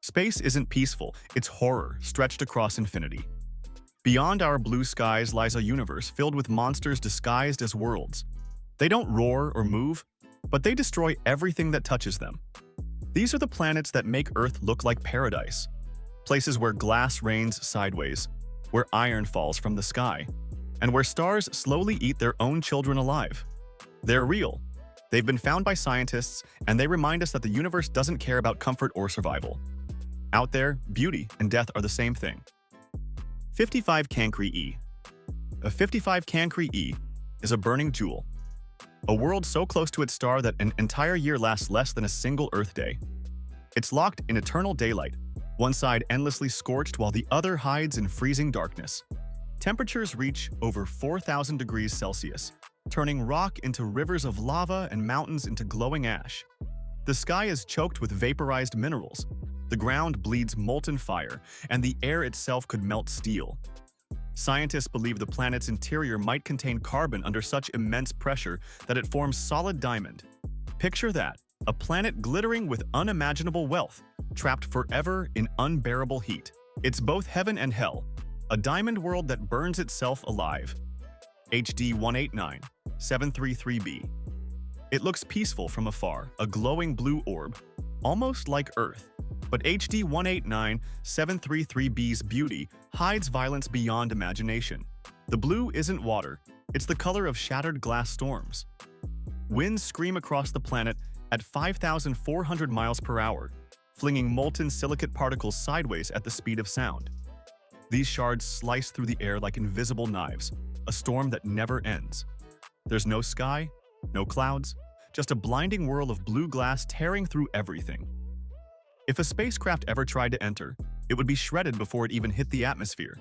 Space isn't peaceful, it's horror stretched across infinity. Beyond our blue skies lies a universe filled with monsters disguised as worlds. They don't roar or move, but they destroy everything that touches them. These are the planets that make Earth look like paradise. Places where glass rains sideways, where iron falls from the sky, and where stars slowly eat their own children alive. They're real. They've been found by scientists, and they remind us that the universe doesn't care about comfort or survival. Out there, beauty and death are the same thing. 55 Cancri E. A 55 Cancri E is a burning jewel, a world so close to its star that an entire year lasts less than a single Earth day. It's locked in eternal daylight, one side endlessly scorched while the other hides in freezing darkness. Temperatures reach over 4,000 degrees Celsius, turning rock into rivers of lava and mountains into glowing ash. The sky is choked with vaporized minerals, the ground bleeds molten fire, and the air itself could melt steel. Scientists believe the planet's interior might contain carbon under such immense pressure that it forms solid diamond. Picture that, a planet glittering with unimaginable wealth, trapped forever in unbearable heat. It's both heaven and hell, a diamond world that burns itself alive. HD 189733b. It looks peaceful from afar, a glowing blue orb, almost like Earth. But HD 189733b's beauty hides violence beyond imagination. The blue isn't water, it's the color of shattered glass storms. Winds scream across the planet at 5,400 miles per hour, flinging molten silicate particles sideways at the speed of sound. These shards slice through the air like invisible knives, a storm that never ends. There's no sky, no clouds, just a blinding whirl of blue glass tearing through everything. If a spacecraft ever tried to enter, it would be shredded before it even hit the atmosphere.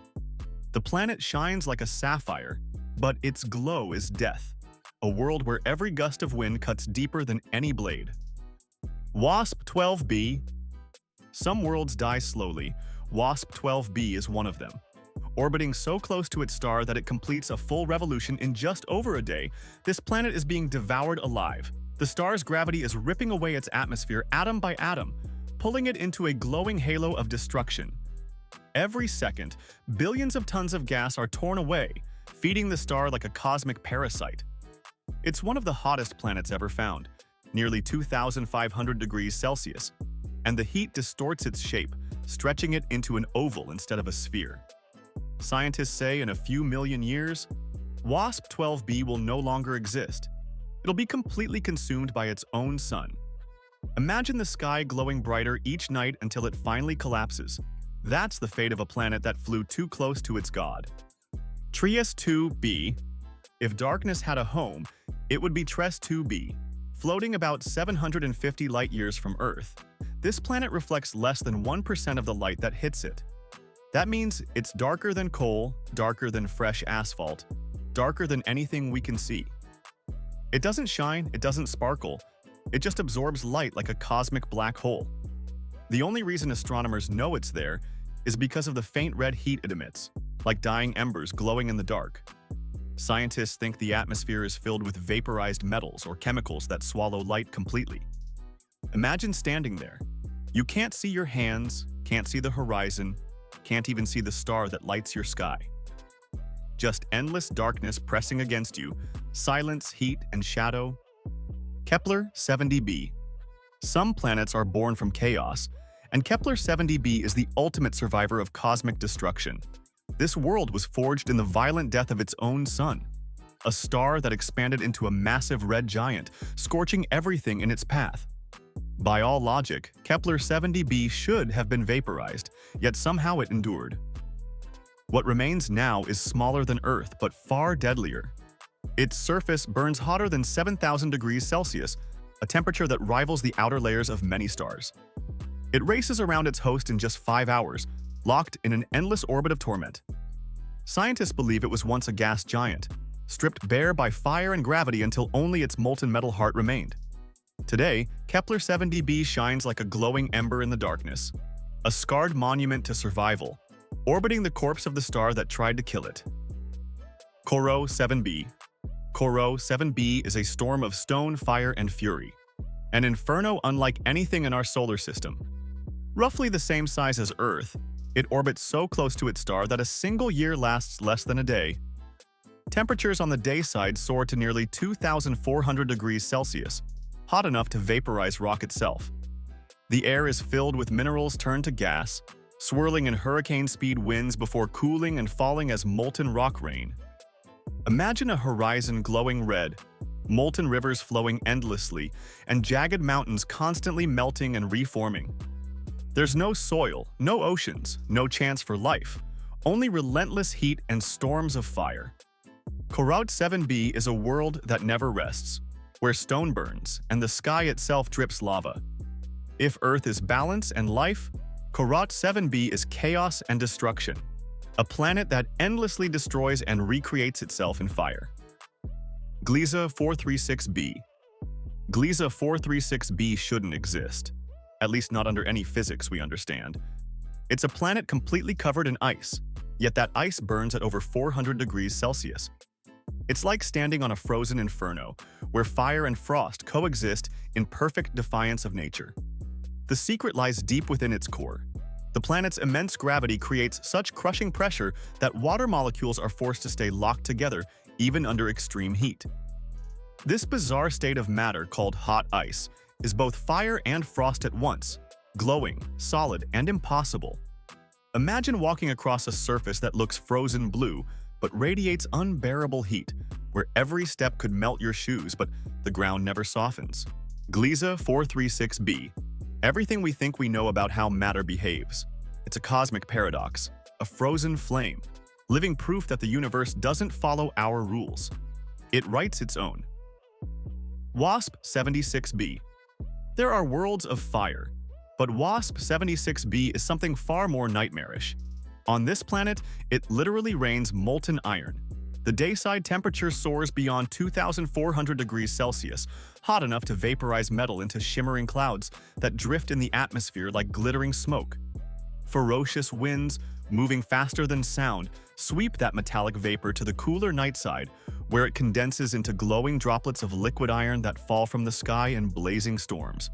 The planet shines like a sapphire, but its glow is death, a world where every gust of wind cuts deeper than any blade. WASP-12b. Some worlds die slowly. WASP-12b is one of them. Orbiting so close to its star that it completes a full revolution in just over a day, this planet is being devoured alive. The star's gravity is ripping away its atmosphere atom by atom, pulling it into a glowing halo of destruction. Every second, billions of tons of gas are torn away, feeding the star like a cosmic parasite. It's one of the hottest planets ever found, nearly 2,500 degrees Celsius, and the heat distorts its shape, stretching it into an oval instead of a sphere. Scientists say in a few million years, WASP-12b will no longer exist. It'll be completely consumed by its own sun. Imagine the sky glowing brighter each night until it finally collapses. That's the fate of a planet that flew too close to its god. TRES-2b. If darkness had a home, it would be TRES-2b, floating about 750 light-years from Earth. This planet reflects less than 1% of the light that hits it. That means it's darker than coal, darker than fresh asphalt, darker than anything we can see. It doesn't shine, it doesn't sparkle, it just absorbs light like a cosmic black hole. The only reason astronomers know it's there is because of the faint red heat it emits, like dying embers glowing in the dark. Scientists think the atmosphere is filled with vaporized metals or chemicals that swallow light completely. Imagine standing there. You can't see your hands, can't see the horizon, can't even see the star that lights your sky. Just endless darkness pressing against you, silence, heat, and shadow. Kepler-70b. Some planets are born from chaos, and Kepler-70b is the ultimate survivor of cosmic destruction. This world was forged in the violent death of its own sun, a star that expanded into a massive red giant, scorching everything in its path. By all logic, Kepler-70b should have been vaporized, yet somehow it endured. What remains now is smaller than Earth, but far deadlier. Its surface burns hotter than 7,000 degrees Celsius, a temperature that rivals the outer layers of many stars. It races around its host in just 5 hours, locked in an endless orbit of torment. Scientists believe it was once a gas giant, stripped bare by fire and gravity until only its molten metal heart remained. Today, Kepler-70b shines like a glowing ember in the darkness, a scarred monument to survival, orbiting the corpse of the star that tried to kill it. Corot-7b. Corot-7b is a storm of stone, fire, and fury, an inferno unlike anything in our solar system. Roughly the same size as Earth, it orbits so close to its star that a single year lasts less than a day. Temperatures on the day side soar to nearly 2,400 degrees Celsius, hot enough to vaporize rock itself. The air is filled with minerals turned to gas, swirling in hurricane-speed winds before cooling and falling as molten rock rain. Imagine a horizon glowing red, molten rivers flowing endlessly, and jagged mountains constantly melting and reforming. There's no soil, no oceans, no chance for life, only relentless heat and storms of fire. Corot 7b is a world that never rests, where stone burns and the sky itself drips lava. If Earth is balance and life, Corot 7b is chaos and destruction, a planet that endlessly destroys and recreates itself in fire. Gliese 436b. Gliese 436b shouldn't exist, at least not under any physics we understand. It's a planet completely covered in ice, yet that ice burns at over 400 degrees Celsius. It's like standing on a frozen inferno, where fire and frost coexist in perfect defiance of nature. The secret lies deep within its core. The planet's immense gravity creates such crushing pressure that water molecules are forced to stay locked together even under extreme heat. This bizarre state of matter called hot ice is both fire and frost at once, glowing, solid, and impossible. Imagine walking across a surface that looks frozen blue but radiates unbearable heat, where every step could melt your shoes but the ground never softens. Gliese 436b. Everything we think we know about how matter behaves. It's a cosmic paradox, a frozen flame, living proof that the universe doesn't follow our rules. It writes its own. WASP 76b. There are worlds of fire, but WASP 76b is something far more nightmarish. On this planet, it literally rains molten iron. The dayside temperature soars beyond 2,400 degrees Celsius, hot enough to vaporize metal into shimmering clouds that drift in the atmosphere like glittering smoke. Ferocious winds, moving faster than sound, sweep that metallic vapor to the cooler night side, where it condenses into glowing droplets of liquid iron that fall from the sky in blazing storms.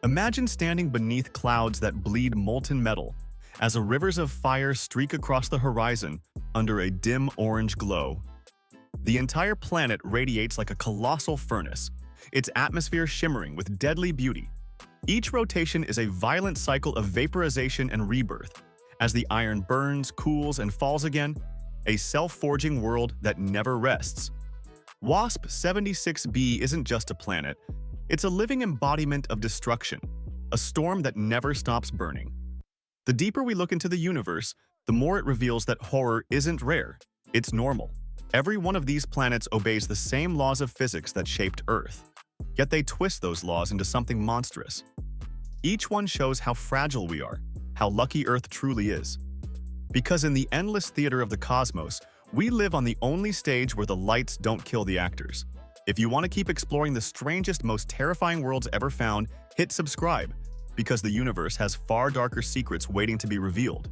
Imagine standing beneath clouds that bleed molten metal, as rivers of fire streak across the horizon under a dim orange glow. The entire planet radiates like a colossal furnace, its atmosphere shimmering with deadly beauty. Each rotation is a violent cycle of vaporization and rebirth, as the iron burns, cools, and falls again, a self-forging world that never rests. WASP 76b isn't just a planet, it's a living embodiment of destruction, a storm that never stops burning. The deeper we look into the universe, the more it reveals that horror isn't rare, it's normal. Every one of these planets obeys the same laws of physics that shaped Earth, yet they twist those laws into something monstrous. Each one shows how fragile we are, how lucky Earth truly is. Because in the endless theater of the cosmos, we live on the only stage where the lights don't kill the actors. If you want to keep exploring the strangest, most terrifying worlds ever found, hit subscribe, because the universe has far darker secrets waiting to be revealed.